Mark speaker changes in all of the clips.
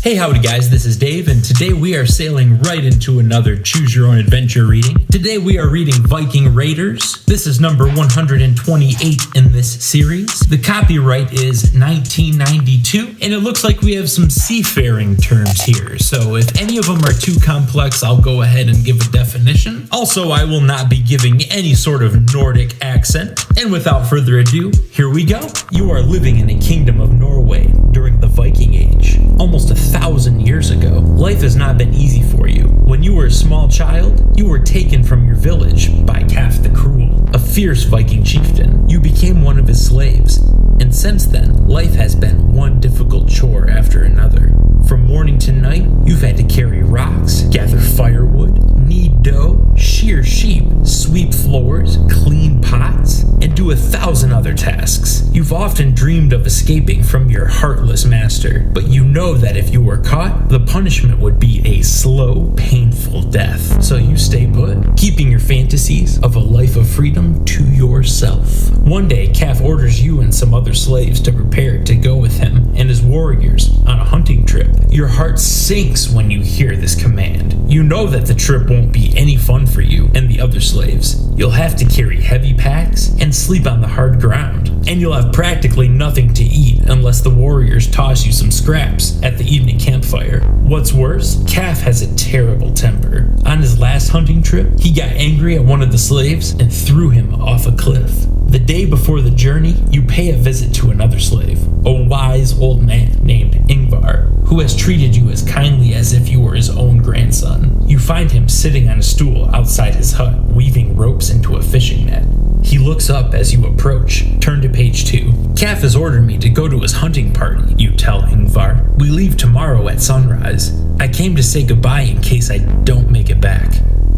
Speaker 1: Hey, howdy guys, this is Dave, and today we are sailing right into another Choose Your Own Adventure reading. Today we are reading Viking Raiders. This is number 128 in this series. The copyright is 1992, and it looks like we have some seafaring terms here. So if any of them are too complex, I'll go ahead and give a definition. Also, I will not be giving any sort of Nordic accent. And without further ado, here we go. You are living in a kingdom of Norway during the Viking Age. Almost 1,000 years ago, life has not been easy for you. When you were a small child, you were taken from your village by Calf the Cruel, a fierce Viking chieftain. You became one of his slaves, and since then, life has been one difficult chore after another. From morning to night, you've had to carry rocks, gather firewood, knead dough, shear sheep, sweep floors, clean pots, and do 1,000 other tasks. You've often dreamed of escaping from your heartless master, but you know that if you were caught, the punishment would be a slow, painful death. So you stay put, keeping your fantasies of a life of freedom to yourself. One day, Calf orders you and some other slaves to prepare to go with him and his warriors on a hunting trip. Your heart sinks when you hear this command. You know that the trip won't be any fun for you and the other slaves. You'll have to carry heavy packs and sleep on the hard ground. And you'll have practically nothing to eat unless the warriors toss you some scraps at the evening campfire. What's worse, Calf has a terrible temper. On his last hunting trip, he got angry at one of the slaves and threw him off a cliff. The day before the journey, you pay a visit to another slave, a wise old man named Ingvar, who has treated you as kindly as if you were his own grandson. You find him sitting on a stool outside his hut, weaving ropes into a fishing net. He looks up as you approach. Turn to page 2. Calf has ordered me to go to his hunting party, you tell Ingvar. We leave tomorrow at sunrise. I came to say goodbye in case I don't make it back.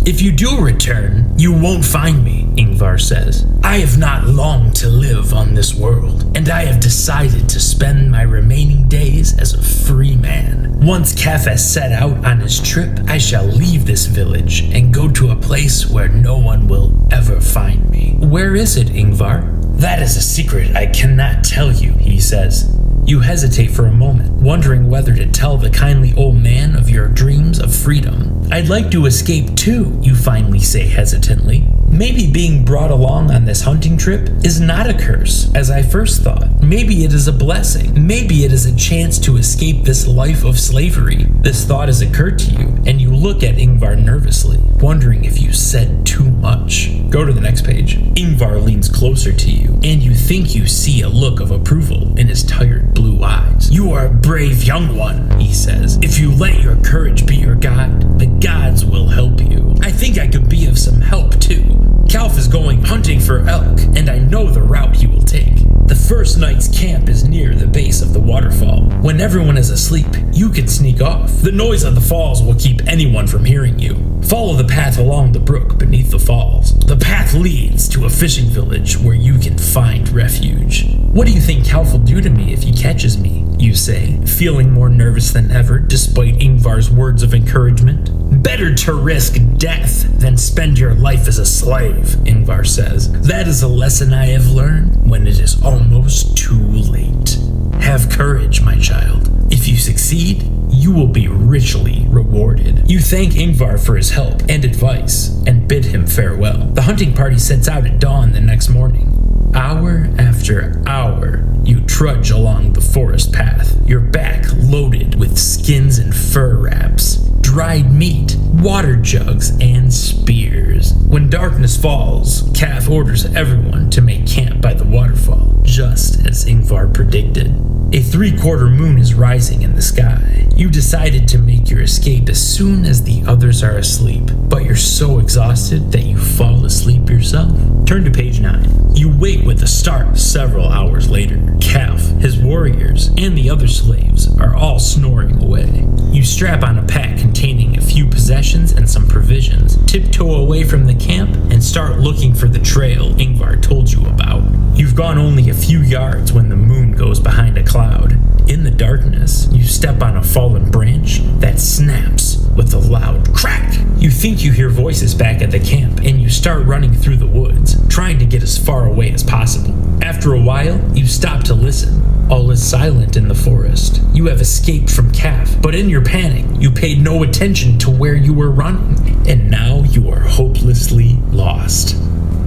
Speaker 1: If you do return, you won't find me, Ingvar says. I have not long to live on this world, and I have decided to spend my remaining days as a free man. Once Calf has set out on his trip, I shall leave this village and go to a place where no one will ever find me. Where is it, Ingvar? That is a secret I cannot tell you, he says. You hesitate for a moment, wondering whether to tell the kindly old man of your dreams of freedom. I'd like to escape too, you finally say hesitantly. Maybe being brought along on this hunting trip is not a curse, as I first thought. Maybe it is a blessing. Maybe it is a chance to escape this life of slavery. This thought has occurred to you, and you look at Ingvar nervously, wondering if you said too much. Go to the next page. Ingvar leans closer to you, and you think you see a look of approval in his tired blue eyes. You are a brave young one, he says. If you let your courage be your guide, the gods will help you. I think I could be of some help too. Calf is going hunting for elk, and I know the route he will take. The first night's camp is near the base of the waterfall. When everyone is asleep, you can sneak off. The noise of the falls will keep anyone from hearing you. Follow the path along the brook beneath the falls. The path leads to a fishing village where you can find refuge. What do you think Calf will do to me if he catches me? You say, feeling more nervous than ever despite Ingvar's words of encouragement. Better to risk death than spend your life as a slave, Ingvar says. That is a lesson I have learned when it is almost too late. Have courage, my child. If you succeed, you will be richly rewarded. You thank Ingvar for his help and advice and bid him farewell. The hunting party sets out at dawn the next morning. Hour after hour, you trudge along the forest path, your back loaded with skins and fur wraps, dried meat, water jugs, and spears. When darkness falls, Calf orders everyone to make camp by the waterfall, just as Ingvar predicted. A 3/4 moon is rising in the sky. You decided to make your escape as soon as the others are asleep, but you're so exhausted that you fall asleep yourself. Turn to page 9. You wake with a start several hours later. Calf, his warriors, and the other slaves are all snoring away. You strap on a pack containing a few possessions and some provisions, tiptoe away from the camp, and start looking for the trail Ingvar told you about. You've gone only a few yards when the moon goes behind a cloud. In the darkness, you step on a fallen branch that snaps with a loud crack. You think you hear voices back at the camp, and you start running through the woods, trying to get as far away as possible. After a while, you stop to listen. All is silent in the forest. You have escaped from Kaf, but in your panic, you paid no attention to where you were running, and now you are hopelessly lost.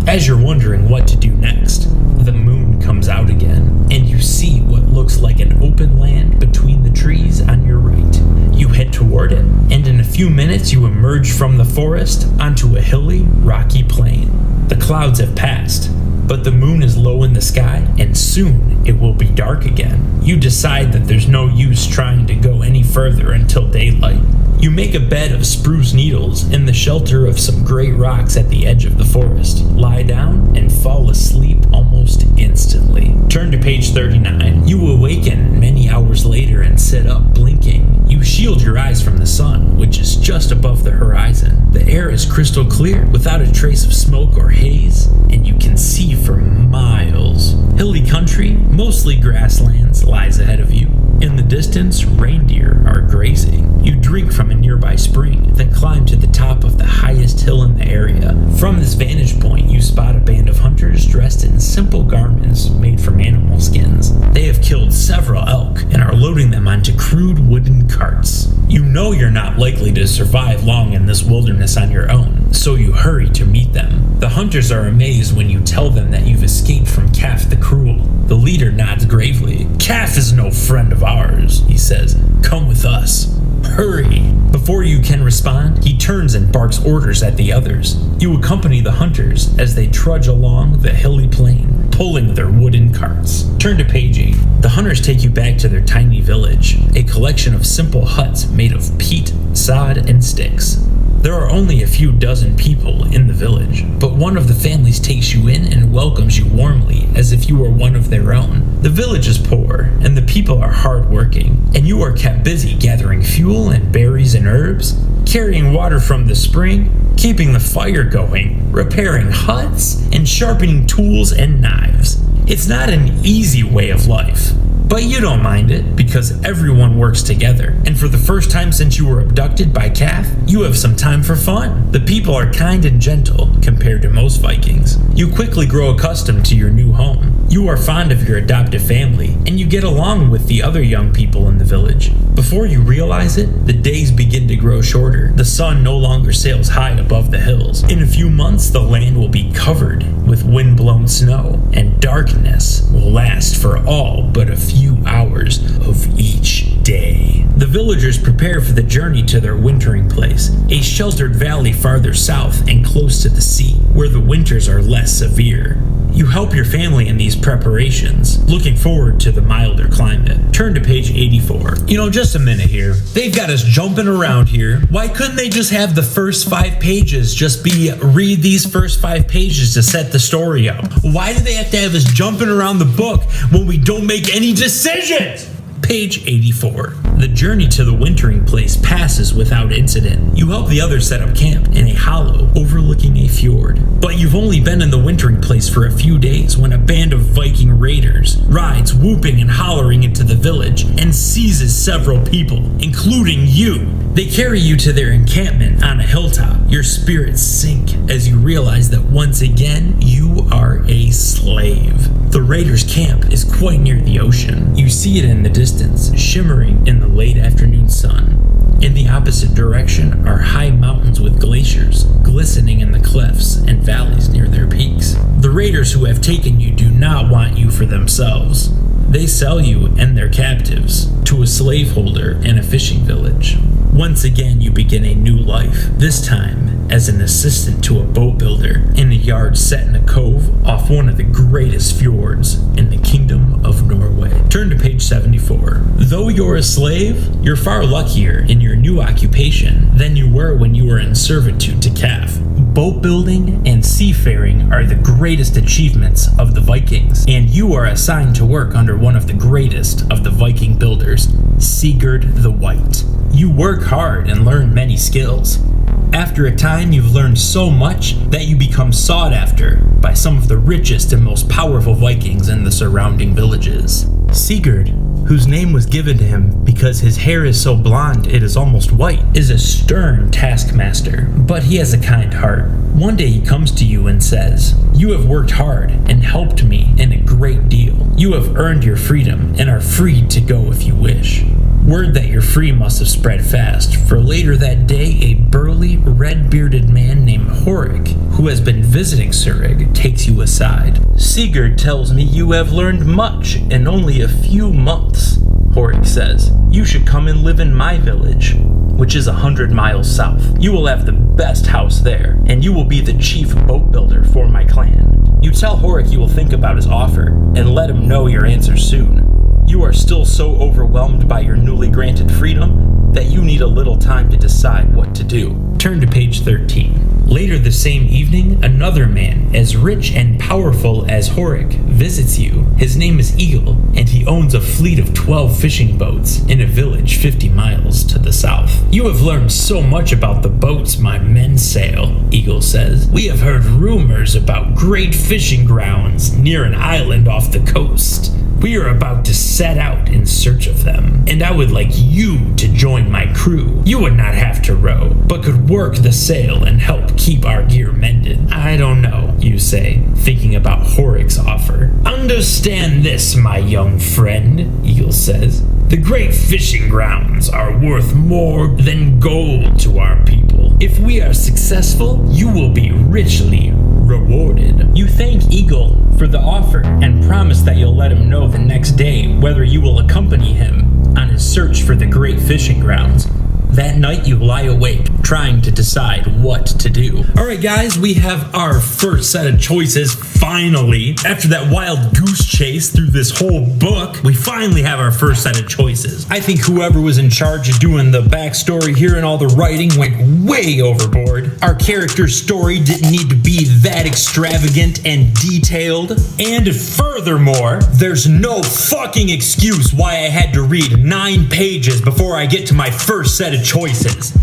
Speaker 1: As you're wondering what to do next, the moon comes out again, and you see what looks like an open land between the trees on your right. You head toward it, and in a few minutes you emerge from the forest onto a hilly, rocky plain. The clouds have passed, but the moon is low in the sky, and soon it will be dark again. You decide that there's no use trying to go any further until daylight. You make a bed of spruce needles in the shelter of some gray rocks at the edge of the forest, lie down, and fall asleep almost instantly. Turn to page 39. You awaken many hours later and sit up, blinking. You shield your eyes from the sun, which is just above the horizon. The air is crystal clear, without a trace of smoke or haze, and you can see for miles. Hilly country, mostly grasslands, lies ahead of you. In the distance, reindeer are grazing. You drink from a nearby spring, then climb to the top of the highest hill in the area. From this vantage point, you spot a band of hunters dressed in simple garments made from animal skins. They have killed several elk and are loading them onto crude wooden carts. You know you're not likely to survive long in this wilderness on your own, so you hurry to meet them. The hunters are amazed when you tell them that you've escaped from Kaf the Cruel. The leader nods gravely. "Kaf is no friend of ours," he says. "Come with us. Hurry." Before you can respond, he turns and barks orders at the others. You accompany the hunters as they trudge along the hilly plain, pulling their wooden carts. Turn to page 8. The hunters take you back to their tiny village, a collection of simple huts made of peat, sod, and sticks. There are only a few dozen people in the village, but one of the families takes you in and welcomes you warmly as if you were one of their own. The village is poor, and the people are hard-working, and you are kept busy gathering fuel and berries and herbs, carrying water from the spring, keeping the fire going, repairing huts, and sharpening tools and knives. It's not an easy way of life, but you don't mind it because everyone works together, and for the first time since you were abducted by Kaf, you have some time for fun. The people are kind and gentle compared to most Vikings. You quickly grow accustomed to your new home. You are fond of your adoptive family, and you get along with the other young people in the village. Before you realize it, the days begin to grow shorter. The sun no longer sails high above the hills. In a few months, the land will be covered with wind-blown snow, and darkness will last for all but a few hours of each day. The villagers prepare for the journey to their wintering place, a sheltered valley farther south and close to the sea, where the winters are less severe. You help your family in these preparations, looking forward to the milder climate. Turn to page 84. Just a minute here. They've got us jumping around here. Why couldn't they just have the first 5 pages just be read these first 5 pages to set the story up? Why do they have to have us jumping around the book when we don't make any decisions? Page 84. The journey to the wintering place passes without incident. You help the others set up camp in a hollow overlooking a fjord. But you've only been in the wintering place for a few days when a band of Viking raiders rides whooping and hollering into the village and seizes several people, including you. They carry you to their encampment on a hilltop. Your spirits sink as you realize that once again you are a slave. The raiders' camp is quite near the ocean. You see it in the distance, shimmering in the late afternoon sun. In the opposite direction are high mountains with glaciers, glistening in the cliffs and valleys near their peaks. The raiders who have taken you do not want you for themselves. They sell you and their captives to a slaveholder in a fishing village. Once again, you begin a new life, this time as an assistant to a boat builder in a yard set in a cove off one of the greatest fjords in the Kingdom of Norway. Turn to page 74. Though you're a slave, you're far luckier in your new occupation than you were when you were in servitude to Kaf. Boat building and seafaring are the greatest achievements of the Vikings, and you are assigned to work under one of the greatest of the Viking builders, Sigurd the White. You work hard and learn many skills. After a time, you've learned so much that you become sought after by some of the richest and most powerful Vikings in the surrounding villages. Sigurd, whose name was given to him because his hair is so blonde it is almost white, is a stern taskmaster, but he has a kind heart. One day he comes to you and says, "You have worked hard and helped me in a great deal. You have earned your freedom and are free to go if you wish." Word that you're free must have spread fast, for later that day a burly, red-bearded man named Horik, who has been visiting Surig, takes you aside. "Sigurd tells me you have learned much in only a few months," Horik says. "You should come and live in my village, which is 100 miles south. You will have the best house there, and you will be the chief boat builder for my clan." You tell Horik you will think about his offer, and let him know your answer soon. You are still so overwhelmed by your newly granted freedom that you need a little time to decide what to do. Turn to page 13. Later the same evening, another man, as rich and powerful as Horik, visits you. His name is Eagle, and he owns a fleet of 12 fishing boats in a village 50 miles to the south. "You have learned so much about the boats my men sail," Eagle says. "We have heard rumors about great fishing grounds near an island off the coast. We are about to set out in search of them, and I would like you to join my crew. You would not have to row, but could work the sail and help keep our gear mended." "I don't know," you say, thinking about Horik's offer. "Understand this, my young friend," Eagle says. "The great fishing grounds are worth more than gold to our people. If we are successful, you will be richly rewarded." You thank Eagle for the offer and promise that you'll let him know the next day whether you will accompany him on his search for the great fishing grounds. That night you lie awake, trying to decide what to do. Alright guys, we have our first set of choices, finally. After that wild goose chase through this whole book, we finally have our first set of choices. I think whoever was in charge of doing the backstory here and all the writing went way overboard. Our character's story didn't need to be that extravagant and detailed. And furthermore, there's no fucking excuse why I had to read 9 pages before I get to my first set of choices.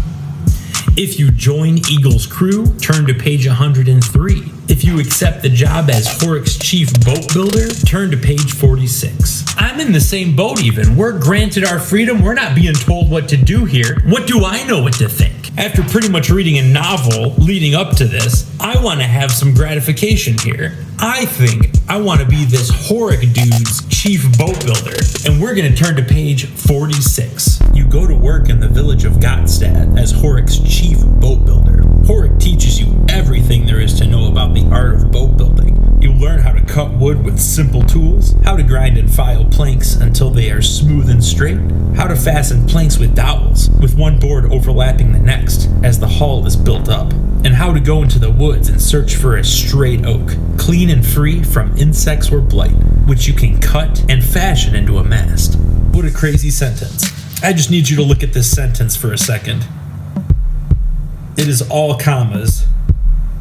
Speaker 1: If you join Eagle's crew, turn to page 103. If you accept the job as Horik's chief boat builder, turn to page 46. I'm in the same boat even. We're granted our freedom. We're not being told what to do here. What do I know what to think? After pretty much reading a novel leading up to this, I want to have some gratification here. I think I want to be this Horik dude's chief boat builder, and we're going to turn to page 46. You go to work in the village of Gotstad as Horik's chief boat builder. Horik teaches you everything there is to know about the art of boat building. You learn how to cut wood with simple tools, how to grind and file planks until they are smooth and straight, how to fasten planks with dowels, with one board overlapping the next as the hull is built up, and how to go into the woods and search for a straight oak, clean and free from insects or blight, which you can cut and fashion into a mast. What a crazy sentence. I just need you to look at this sentence for a second. It is all commas.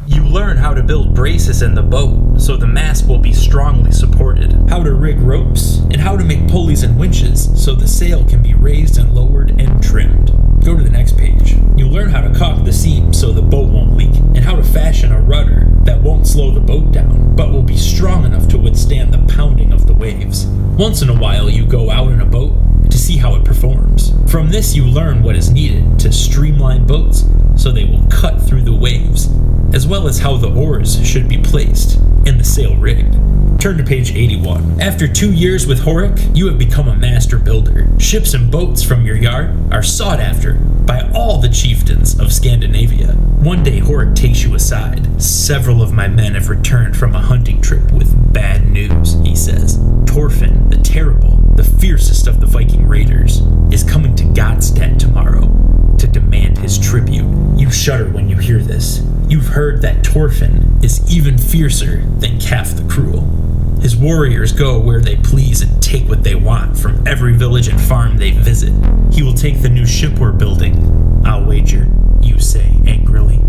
Speaker 1: You learn how to build braces in the boat so the mast will be strongly supported, how to rig ropes, and how to make pulleys and winches so the sail can be raised and lowered and trimmed. Go to the next page. You learn how to caulk the seams so the boat won't leak, and how to fashion a rudder that won't slow the boat down, but will be strong enough to withstand the pounding of the waves. Once in a while you go out in a boat to see how it performs. From this you learn what is needed to streamline boats so they will cut through the waves, as well as how the oars should be placed and the sail rigged. Turn to page 81. After 2 years with Horik, you have become a master builder. Ships and boats from your yard are sought after by all the chieftains of Scandinavia. One day Horik takes you aside. "Several of my men have returned from a hunting trip with bad news," he says. "Thorfinn, the Terrible, the fiercest of the Viking raiders, is coming to Gotstad tomorrow to demand his tribute." You shudder when you hear this. You've heard that Thorfinn is even fiercer than Calf the Cruel. His warriors go where they please and take what they want from every village and farm they visit. He will take the new ship we're building, I'll wager, you say angrily.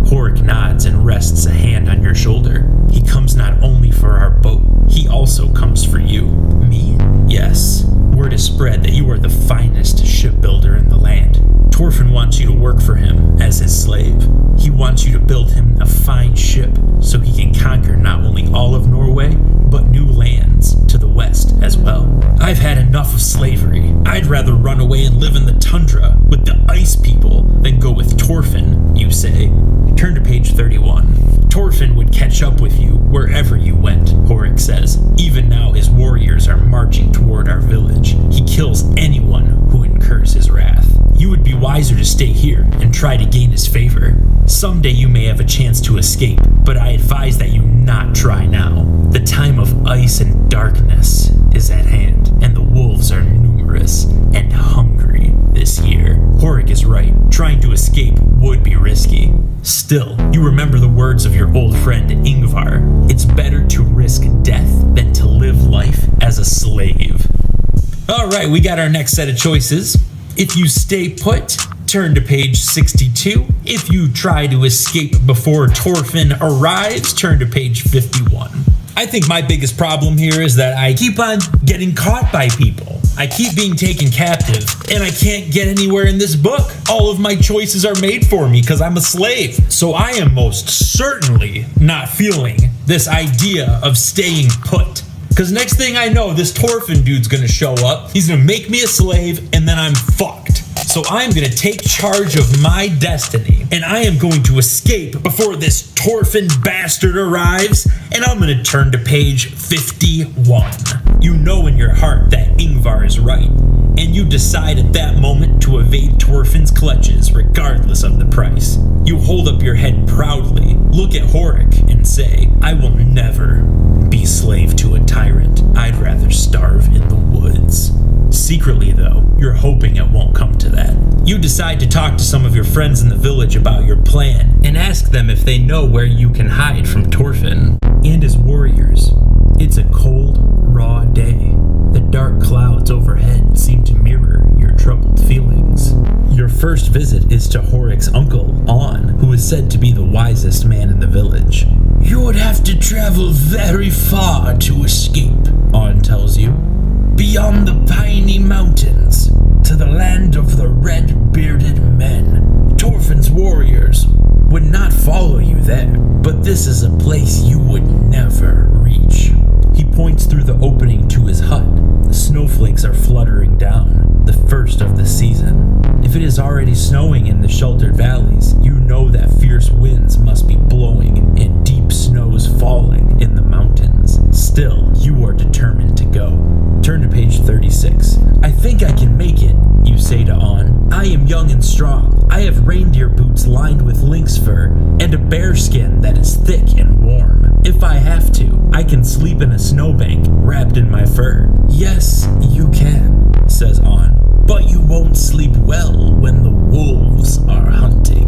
Speaker 1: Horik nods and rests a hand on your shoulder. He comes not only for our boat, he also comes for you. Me? Yes. Word is spread that you are the finest shipbuilder in the land. Thorfinn wants you to work for him as his slave. He wants you to build him a fine ship so he can conquer not only all of Norway, but new lands to the west as well. I've had enough of slavery. I'd rather run away and live in the tundra with the ice people than go with Thorfinn, you say. Turn to page 31. Thorfinn would catch up with you wherever you went, Horik says. Even now his warriors are marching toward our village. He kills anyone who incurs his wrath. You would be wiser to stay here and try to gain his favor. Someday you may have a chance to escape, but I advise that you not try now. The time of ice and darkness is at hand, and the wolves are numerous and hungry this year. Horik is right. Trying to escape would be risky. Still, you remember the words of your old friend Ingvar. It's better to risk death than to live life as a slave. Alright, we got our next set of choices. If you stay put, turn to page 62. If you try to escape before Thorfinn arrives, turn to page 51. I think my biggest problem here is that I keep on getting caught by people. I keep being taken captive, and I can't get anywhere in this book. All of my choices are made for me because I'm a slave. So I am most certainly not feeling this idea of staying put. Because next thing I know, this Thorfinn dude's gonna show up, he's gonna make me a slave, and then I'm fucked. So I'm gonna take charge of my destiny, and I am going to escape before this Thorfinn bastard arrives, and I'm gonna turn to page 51. You know in your heart that Ingvar is right, and you decide at that moment to evade Thorfinn's clutches regardless of the price. You hold up your head proudly, look at Horik, and say, I will never be slave to a tyrant. I'd rather starve in the woods. Secretly, though, you're hoping it won't come to that. You decide to talk to some of your friends in the village about your plan and ask them if they know where you can hide from Thorfinn and his warriors. It's a cold, raw day. The dark clouds overhead seem to mirror your troubled feelings. Your first visit is to Horik's uncle, On, who is said to be the wisest man in the village. You would have to travel very far to escape, On tells you. Beyond the piney mountains, to the land of the red-bearded men. Thorfinn's warriors would not follow you there, but this is a place you would never reach. He points through the opening to his hut. The snowflakes are fluttering down, the first of the season. If it is already snowing in the sheltered valleys, you know that fierce winds must be blowing and deep snows falling in the mountains. Still, you are determined to go. Turn to page 36. I think I can make it, you say to On. I am young and strong. I have reindeer boots lined with lynx fur and a bear skin that is thick and warm. If I have to, I can sleep in a snowbank wrapped in my fur. Yes, you can, says On. But you won't sleep well when the wolves are hunting.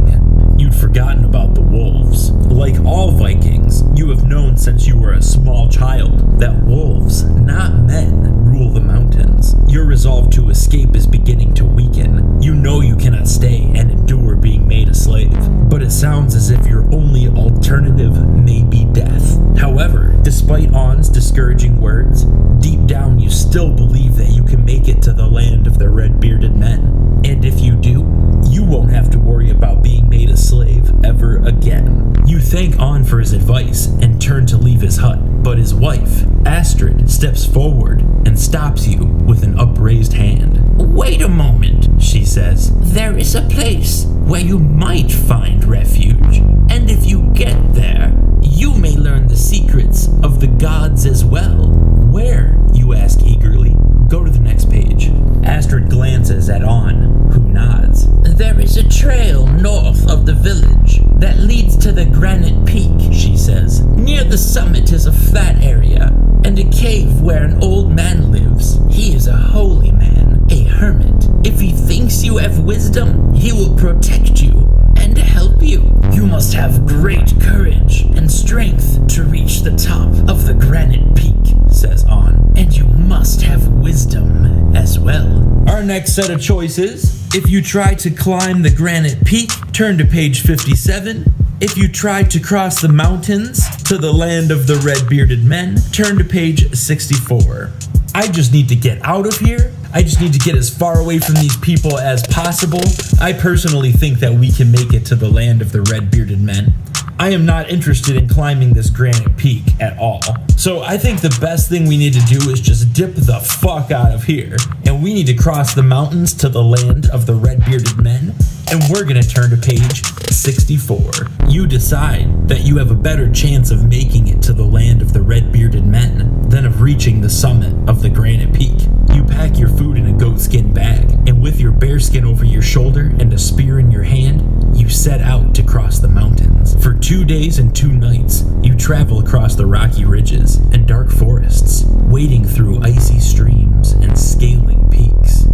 Speaker 1: You'd forgotten about the wolves. Like all Vikings, you have known since you were a small child that wolves, not men, rule the mountains. Your resolve to escape is beginning to weaken. You know you cannot stay and endure being made a slave, but it sounds as if your only alternative may be death. However, despite On's discouraging words, deep down you still believe that you can make it to the land of the red-bearded men. And if you do, you won't have to worry about being made a slave ever again. You thank On for his advice and turn to leave his hut, but his wife, Astrid, steps forward and stops you with an upraised hand. Wait a moment, she says. There is a place where you might find refuge, and if you get there, you may learn the secrets of the gods as well. Where? You ask eagerly. Go to the next page. Astrid glances at On, who nods. There is a trail north of the village that leads to the granite peak, she says. Near the summit is a flat area and a cave where an old man lives. He is a holy man, a hermit. If he thinks you have wisdom, he will protect you and help you. You must have great courage and strength to reach the top of the granite peak, says On, and you must have wisdom as well. Our next set of choices: if you try to climb the granite peak, turn to page 57. If you try to cross the mountains to the land of the red-bearded men, turn to page 64. I just need to get out of here. I just need to get as far away from these people as possible. I personally think that we can make it to the land of the red-bearded men. I am not interested in climbing this granite peak at all. So I think the best thing we need to do is just dip the fuck out of here. And we need to cross the mountains to the land of the red-bearded men. And we're gonna turn to page 64. You decide that you have a better chance of making it to the land of the red-bearded men than of reaching the summit of the granite peak. You pack your food in a goatskin bag, and with your bearskin over your shoulder and a spear in your hand, you set out to cross the mountains. For 2 days and 2 nights, you travel across the rocky ridges and dark forests, wading through icy streams and scaling peaks.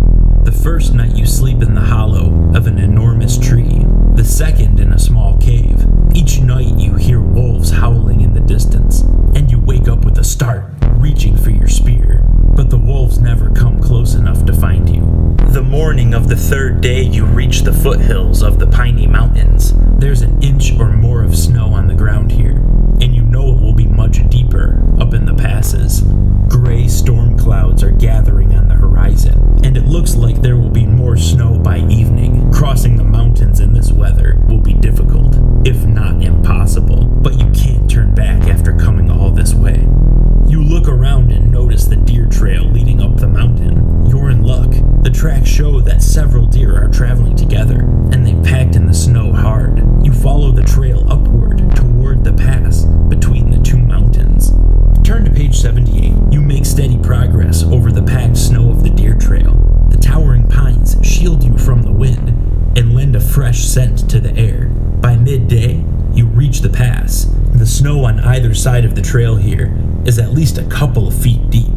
Speaker 1: The first night you sleep in the hollow of an enormous tree, the second in a small cave. Each night you hear wolves howling in the distance, and you wake up with a start, reaching for your spear. But the wolves never come close enough to find you. The morning of the 3rd day you reach the foothills of the Piney Mountains. There's an inch or more of snow on the ground here, and you know it will be much deeper up in the passes. Gray storm clouds are gathering on the horizon, and it looks like there will be more snow by evening. Crossing the mountains in this weather will be difficult, if not impossible, but you can't turn back after coming all this way. You look around and notice the deer trail leading up the mountain. You're in luck. The tracks show that several deer are traveling together, and they've packed in the snow hard. You follow the trail upward toward the pass between the 2 mountains. Turn to page 78. You make steady progress over the packed snow of the deer trail. The towering pines shield you from the wind and lend a fresh scent to the air. By midday, you reach the pass. The snow on either side of the trail here is at least a couple of feet deep,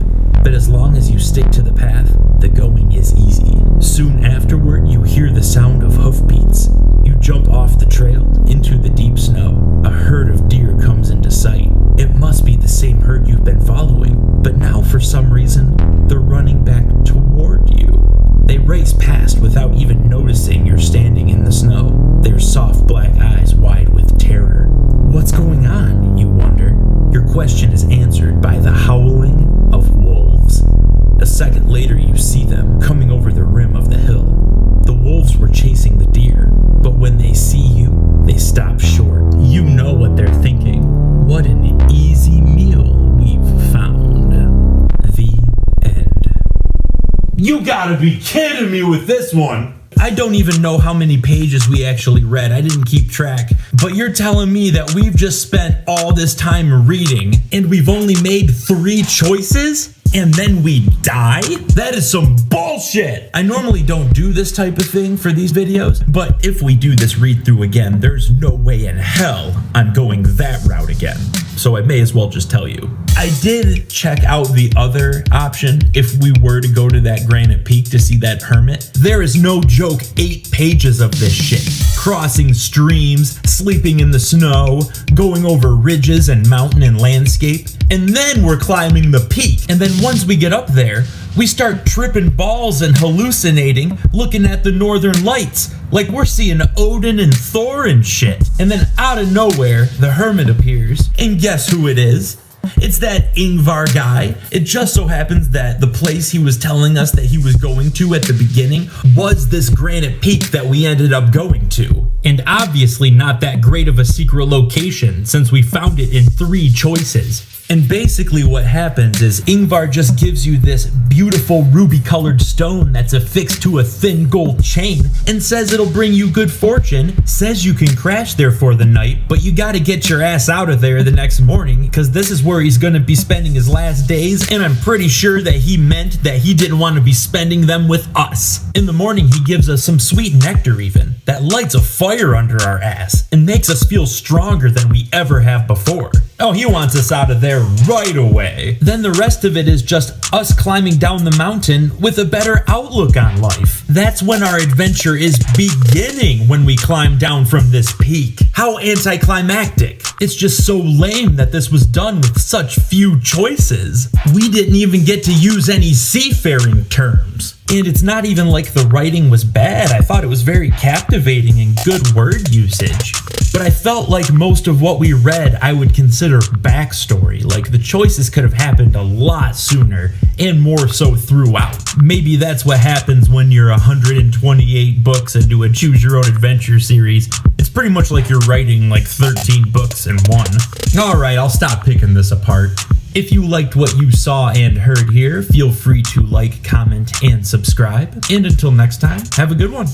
Speaker 1: but as long as you stick to the path, the going is easy. Soon afterward, you hear the sound of hoofbeats. You jump off the trail into the deep snow. A herd of deer comes into sight. It must be the same herd you've been following, but now for some reason, they're running back toward you. They race past without even noticing you're standing in the snow, their soft black eyes wide with terror. What's going on, you wonder? Your question is answered by the howling of wolves. A second later, you see them coming over the rim of the hill. The wolves were chasing the deer, but when they see you, they stop short. You know what they're thinking. What an easy meal we've found. The end. You gotta be kidding me with this one! I don't even know how many pages we actually read. I didn't keep track. But you're telling me that we've just spent all this time reading and we've only made 3 choices? And then we die? That is some bullshit! I normally don't do this type of thing for these videos, but if we do this read through again, there's no way in hell I'm going that route again. So I may as well just tell you. I did check out the other option if we were to go to that granite peak to see that hermit. There is no joke 8 pages of this shit. Crossing streams, sleeping in the snow, going over ridges and mountain and landscape, and then we're climbing the peak. And then once we get up there, we start tripping balls and hallucinating, looking at the northern lights, like we're seeing Odin and Thor and shit. And then out of nowhere, the hermit appears, and guess who it is? It's that Ingvar guy. It just so happens that the place he was telling us that he was going to at the beginning was this granite peak that we ended up going to. And obviously not that great of a secret location since we found it in 3 choices. And basically what happens is Ingvar just gives you this beautiful ruby-colored stone that's affixed to a thin gold chain and says it'll bring you good fortune, says you can crash there for the night, but you gotta get your ass out of there the next morning because this is where he's gonna be spending his last days, and I'm pretty sure that he meant that he didn't want to be spending them with us. In the morning, he gives us some sweet nectar even that lights a fire under our ass and makes us feel stronger than we ever have before. Oh, he wants us out of there right away. Then the rest of it is just us climbing down the mountain with a better outlook on life. That's when our adventure is beginning, when we climb down from this peak. How anticlimactic. It's just so lame that this was done with such few choices. We didn't even get to use any seafaring terms. And it's not even like the writing was bad. I thought it was very captivating and good word usage. But I felt like most of what we read I would consider backstory. Like the choices could have happened a lot sooner and more so throughout. Maybe that's what happens when you're 128 books into a Choose Your Own Adventure series. It's pretty much like you're writing like 13 books in one. Alright, I'll stop picking this apart. If you liked what you saw and heard here, feel free to like, comment, and subscribe. And until next time, have a good one.